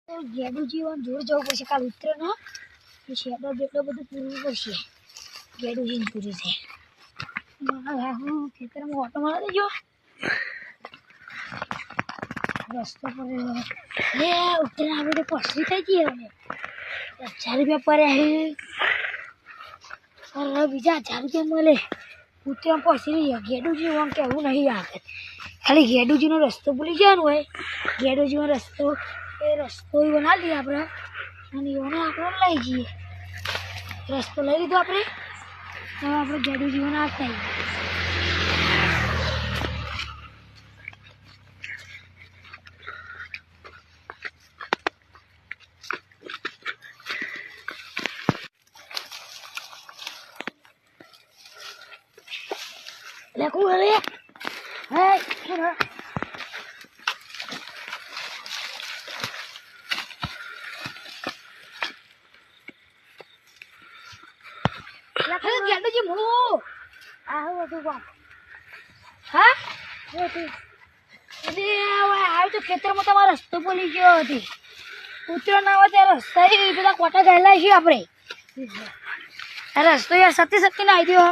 ગેડું જીવન જોર જવું પડશે કાલ ઉતરે ને એ શેડો જેટલો બધું પૂરવું પડશે ગેડું જીવન પૂરી છે હું ખેતરમાં ઓટો મારા દેજો રસ્તો પર લે ઉતરે આપણે પસરી થઈ ગઈ હવે 1000 રૂપિયા પડે અરે બીજા 1000 રૂપિયા મળે ઉતરે પસરી ગેડું જીવન કેવું નહીં આવે ખાલી ગેડું જીનો રસ્તો ભૂલી જવાનો હોય ગેડું જીવન રસ્તો એ રસ્તો બના લઈએ આપણે અને એને આપણે લઈ જઈએ રસ્તો લઈ લીધો આપણે હવે આપણે ગેડું જીવન આવતા લખું હવે હે ખેતરમાં તમારો રસ્તો બોલી ગયો હતી ઉતરો ના હોય ત્યાં રસ્તા પેલા કોટા ગયેલા છીએ આપણે રસ્તો યાર સતી સતી ના આવી દો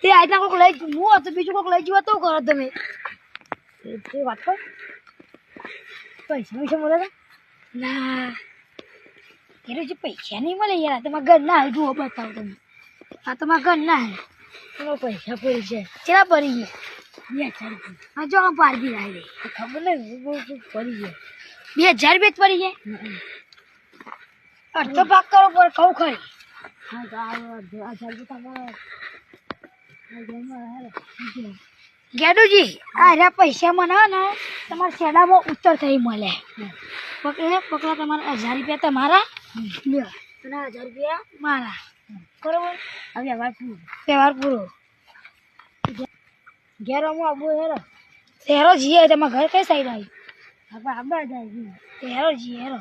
તે આજના કોઈક લઈ હું હતો બીજું કોઈક લઈ જવા તો કરો તમે વાત કર પૈસા મળે ના એનું જે પૈસા નહીં મળે યાર તમારા ઘર ના જુઓ બતાવો તમે આ તમારા ઘર ના તમારા પૈસા પડી છે ચેલા પડી ગયા 2000 હા જો આમ પારબી આવી ખબર નહીં પડી ગયા 2000 રૂપિયા પડી ગયા અડધો ભાગ કરો પર કહું ખરી હા તો આ 1000 રૂપિયા ગેડુજી આ રહ્યા પૈસા મને ને તમારા શેડામાં ઉત્તર થઈ મળે પકડા તમારા 1000 રૂપિયા તમારા લ્યો અને 1000 રૂપિયા મારા બરોબર હવે વ્યવહાર પૂરો ઘેર અમુક આબુ હેરો જીએ તમારા ઘર કઈ સાઈડ આવી આપણે આબા જાય હેરો જી હેરો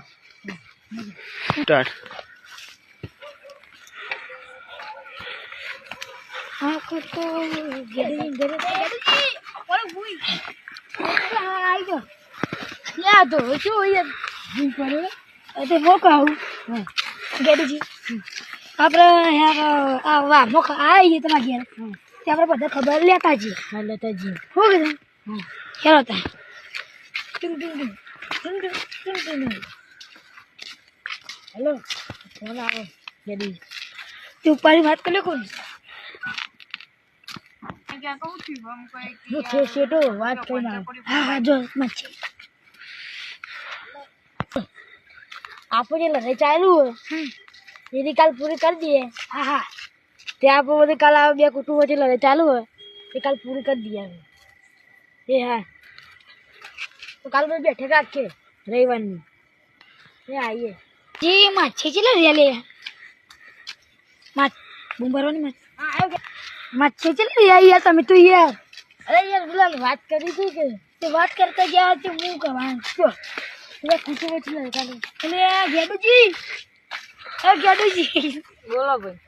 હા તો ગેડી આવી ગયો યા તો શું યાર તે હું કહું ગેડીજી આપણે યાર આ વાહ મોખ આવી તમારા ઘેર તે આપણે બધા ખબર લેતા જઈએ હા લેતા જઈએ શું કીધું હેરો તા હેલો ફોન આવો ગેડી તું ઉપાડી વાત કરી લે કોણ વાત કરી હા જો મચ્છી આપણે લડાઈ ચાલુ હોય એની કાલ પૂરી કરી દઈએ હા હા ત્યાં આપણે બધી કાલ આવે બે કુટુંબ વચ્ચે લડાઈ ચાલુ હોય એ કાલ પૂરી કરી દઈએ એ હા તો કાલ બધું બેઠે રાખીએ રવિવારની એ આવીએ જી માછી ચેલા રહ્યા લે બુંબરવાની માછી ચેલા રહ્યા યાર તમે તો યાર અરે યાર પેલા વાત કરી હતી કે તે વાત કરતા ગયા તે હું કહેવાનું કયો ખુશી વચ્ચે લડતા એટલે ગેડુજી ગેડુજી બોલો ભાઈ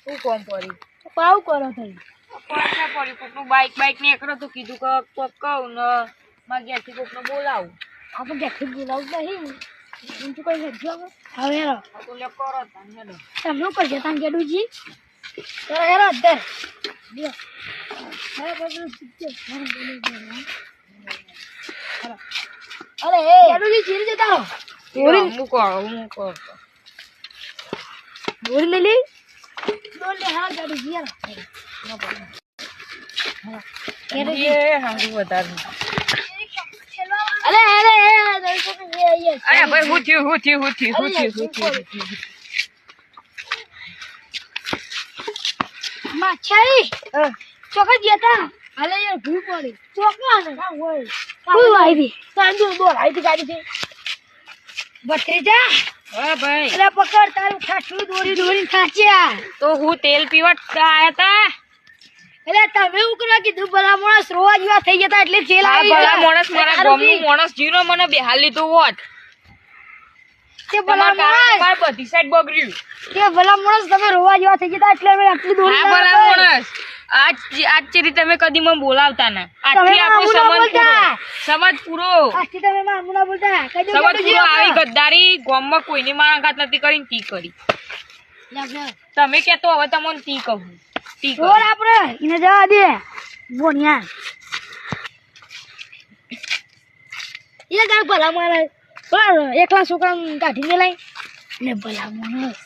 શું કોમ પડી પાવ કરો થઈ પૈસા પડી કોકનું બાઈક ને એકડો તો કીધું કે કોક કહું ને મારા ઘેરથી કોકને બોલાવું આપણે ઘેરથી બોલાવું નહીં બીજું કઈ નથી હવે હેરો તો લે કરો હેડો તમે કરજો તાન ગેડુજી કરો હેરો અત્યારે લ્યો હવે બધું અરે ગેડુજી ચીરી જતા રહો મૂકો બોરી લઈ લે ડોલ લે હા ગેડુજી યાર અરે ભાઈ હું થયું માછાઈ ચોકા ગયા હાલે યાર ભૂખ પડી ચોકા ને કા હોય કોઈ આવી સાંજુ બોલ આવી ગાડી થી બત્રીજા હા ભાઈ અરે પકડ તારું ખાટું દોરી ખાચ્યા તો હું તેલ પીવા આયા તા એટલે તમે એવું કરવા કીધું ભલા માણસ રોવા જેવા થઈ જતા એટલે જેલ આવી ભલા માણસ મારા ગામનું માણસ જીનો મને બેહાલ લીધો હોત તે ભલા માણસ માર બધી સાઈડ બગડ્યું કે ભલા માણસ તમે રોવા જેવા થઈ જતા એટલે મેં આટલી દોરી હા ભલા માણસ આજ ચેરી તમે કદી મને બોલાવતા ના તમે આજથી આપણો મામું ના સમજ પૂરો આજથી તમે મામું ના બોલતા કદી સમજ ગેડુજી પૂરો આવી ગદ્દારી ગામમાં કોઈની મારાઘાત નથી કરીને તી કરી તમે કેતો હવે તમને તી કહું તી બોલ આપણે એને જવા દે બોનિયા એ કાંઈ ભલા મારે એકલા છોકરા કાઢીને લાઈ એટલે ભલા માણસ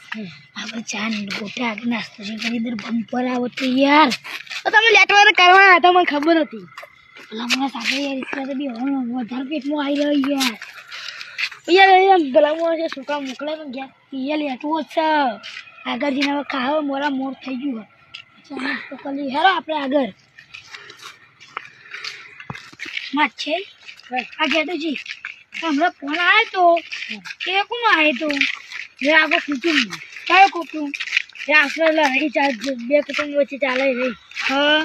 આપણે ચા ને ગોટા આગળ નાસ્તો જે કરી દર બમ્પર આવો તો યાર તો તમે લેટવાને કરવાના હતા મને ખબર હતી ભલા માણસ આપણે યાર ઇસકા તો બી વધારે પેટમાં આવી રહ્યો યાર ભલા માણસ છોકરા મોકલે ને ગયા યાર લેટવો જ છે આગળ જઈને હવે ખાવા મોરા મોર થઈ ગયું હોય તો કલી હેરો આપણે આગળ માત છે આ ગેડુજી હમણાં ફોન આવ્યો તો એ કોનો આવ્યો તો જે આપણે કુટુંબ કયો કુટુંબ એ આપણે લડાઈ ચાલ બે કુટુંબ વચ્ચે ચાલે રહી હા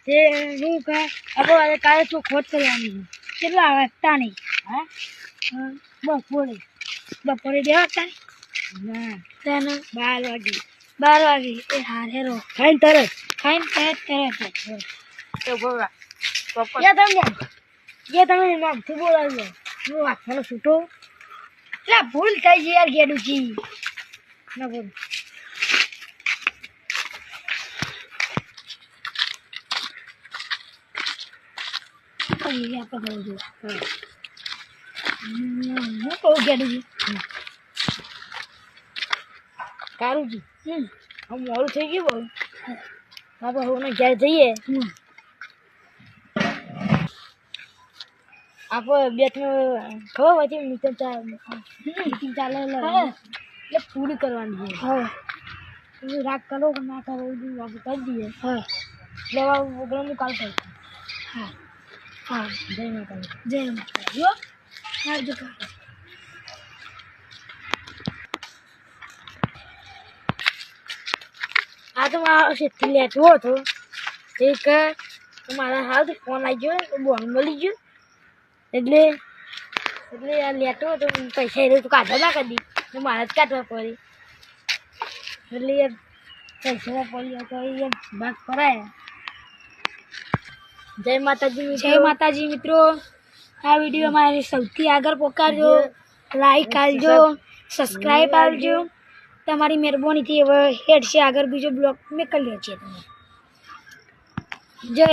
તે શું કહે આપણે કાલે ચોખવટ કરવાની કેટલા વાગતા નહીં હા બપોરે બે વાગતા ના તેને 12 વાગે એ હાર હેરો ખાઈને તરત તો બોલા તમે નામથી બોલાવજો હું વાંચવાનો છૂટો એટલે ભૂલ થઈ છે યાર ગેડુજી ના બોલ આપણે કહું છું હું કહું ગેડુજી કારુજી આમ મોડું થઈ ગયું બહુ આપણે હું ઘેર જઈએ આપણે બે ત્રણ ખબર પછી મીટિંગ ચાલે એટલે પૂરી કરવાની છે હા રાગ કરો કે ના કરો આપણે કરી દઈએ હા એટલે પ્રોગ્રામ કાલ કરીશું હા હા જય માતા જો આવજો આ તો મારા શેઠથી લેતો હતો એક મારા હાથ ફોન આવી ગયો બોન મળી ગયો એટલે આ લેતો હતો પૈસા એ તો કાઢવા ના કરી તો મારે જ કાઢવા પડી એટલે યાર પૈસા પડી તો યાર ભાગ પડાય જય માતાજી મિત્રો આ વિડીયો મારે સૌથી આગળ પહોંચાડજો લાઈક આપજો સબસ્ક્રાઈબ આપજો તમારી મહેરબાનીથી હવે હેડ છે આગળ બીજો બ્લોગ મેં કરી લે છે જય